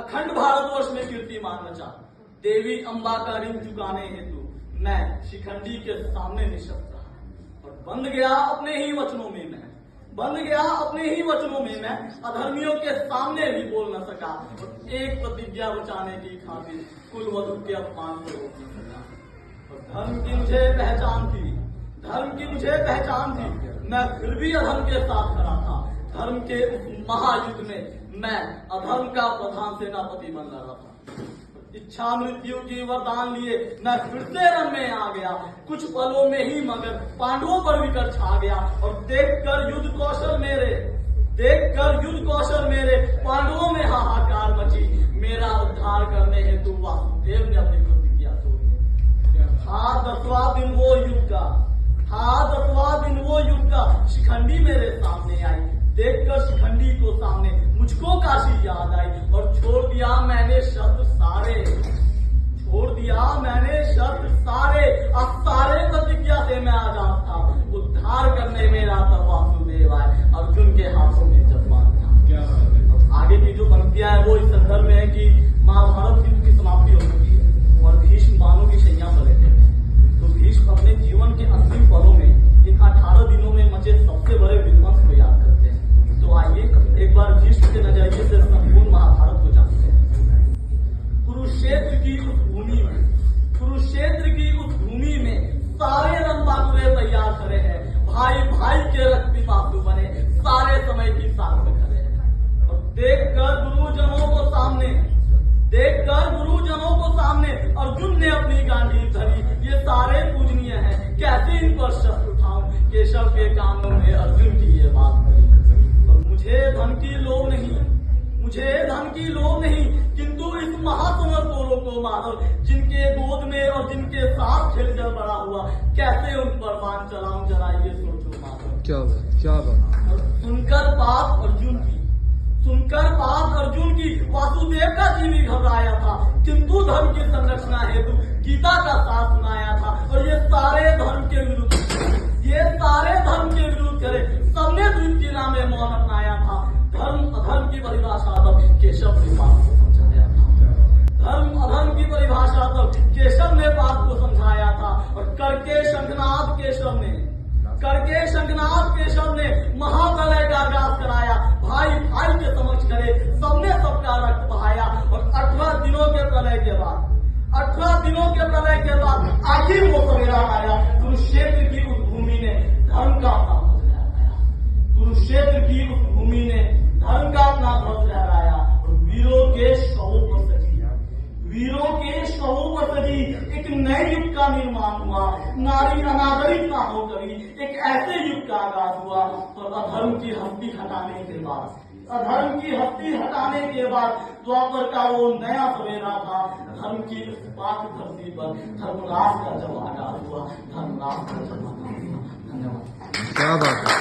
अखंड भारतवर्ष में कीर्तिमान रचा। देवी अम्बा का ऋण चुकाने हेतु मैं शिखंडी के सामने निशब्द रहा और बंध गया अपने ही वचनों में मैं अधर्मियों के सामने भी बोल न सका और एक प्रतिज्ञा बचाने की खातिर कुलवधु के अपमान को रोक न सका। और धर्म की मुझे पहचान थी, मैं फिर भी अधर्म के साथ खड़ा था। धर्म के महायुद्ध में मैं अधर्म का प्रधान सेनापति बन रहा था। इच्छा मृत्यु की वरदान लिए मैं फिर से रण में आ गया। कुछ पलों में ही मगर पांडवों पर विकट छा गया और देखकर युद्ध कौशल मेरे पांडवों में हाहाकार मची। मेरा उद्धार करने हेतु वासुदेव ने अपनी प्रतिज्ञा तोड़ी। हाँ दसवां दिन वो युद्ध का शिखंडी मेरे सामने आई। देखकर शिखंडी को सामने मुझको काशी याद आई और छोड़ दिया मैंने शब्द सारे अब सारे प्रतिज्ञा से मैं आजाद था। उद्धार करने मेरा तब वासुदेव आए, अर्जुन के हाथों में जज्बान था। आगे की जो पंक्तियां है वो इस संदर्भ में है कि महाभारत युद्ध की समाप्ति हो चुकी है और भीष्म बाणों की शैया पर लेते हैं। तो भीष्म अपने जीवन के अंतिम पलों में इन 18 दिनों में मचे सबसे बड़े विध्वंस को याद करते हैं। तो आइए एक बार भीष्म के नजरिए से संपूर्ण महाभारत को जानते हैं। कुरुक्षेत्र की उस भूमि में सारे रणबांकुरे तैयार खड़े हैं। भाई भाई के रक्त पिपासु बने सारे समय की साथ में खड़े हैं। और देखकर गुरुजनों को सामने अर्जुन ने अपनी गांडीव धरी। ये सारे पूजनीय हैं, कैसे इन पर शस्त्र उठाऊं। केशव के कानों में अर्जुन की ये बात कही। और मुझे धन की लोभ नहीं, किंतु इस महासमर कोरों को मारो जिनके गोद में और जिनके साथ खेलकर बड़ा हुआ। कैसे उन पर बाण चलाऊं, जरा ये सोचो माधव। क्या बात। सुनकर बात अर्जुन की वासुदेव का जी भी घबराया था, किंतु धर्म की संरक्षणा हेतु गीता का साथ सुनाया था। और ये सारे धर्म के विरुद्ध करे। सबने द्वीप की नाम में मौन अपनाया था। अधर्म की परिभाषा तब केशव ने बात को समझाया था। अधर्म की परिभाषा तब केशव ने बात को समझाया था। और करके शंखनाद केशव ने महाप्रलय का आगाज कराया। भाई भाई के समक्ष करे सबने सबका रक्त बहाया। और 18 दिनों के प्रलय के बाद आखिर वो सवेरा आया। कुरुक्षेत्र की उस भूमि ने धर्म का अपना ध्वज लहराया। और वीरों के शवों पर सजी एक नए युग का निर्माण हुआ। नारी अनादरित ना होकर एक ऐसे युग का आगाज हुआ। और अधर्म की हस्ती हटाने के बाद द्वापर का वो नया सवेरा था। धर्म की पाक धरती पर धर्मराज का जब आगाज हुआ। धन्यवाद। क्या बात है।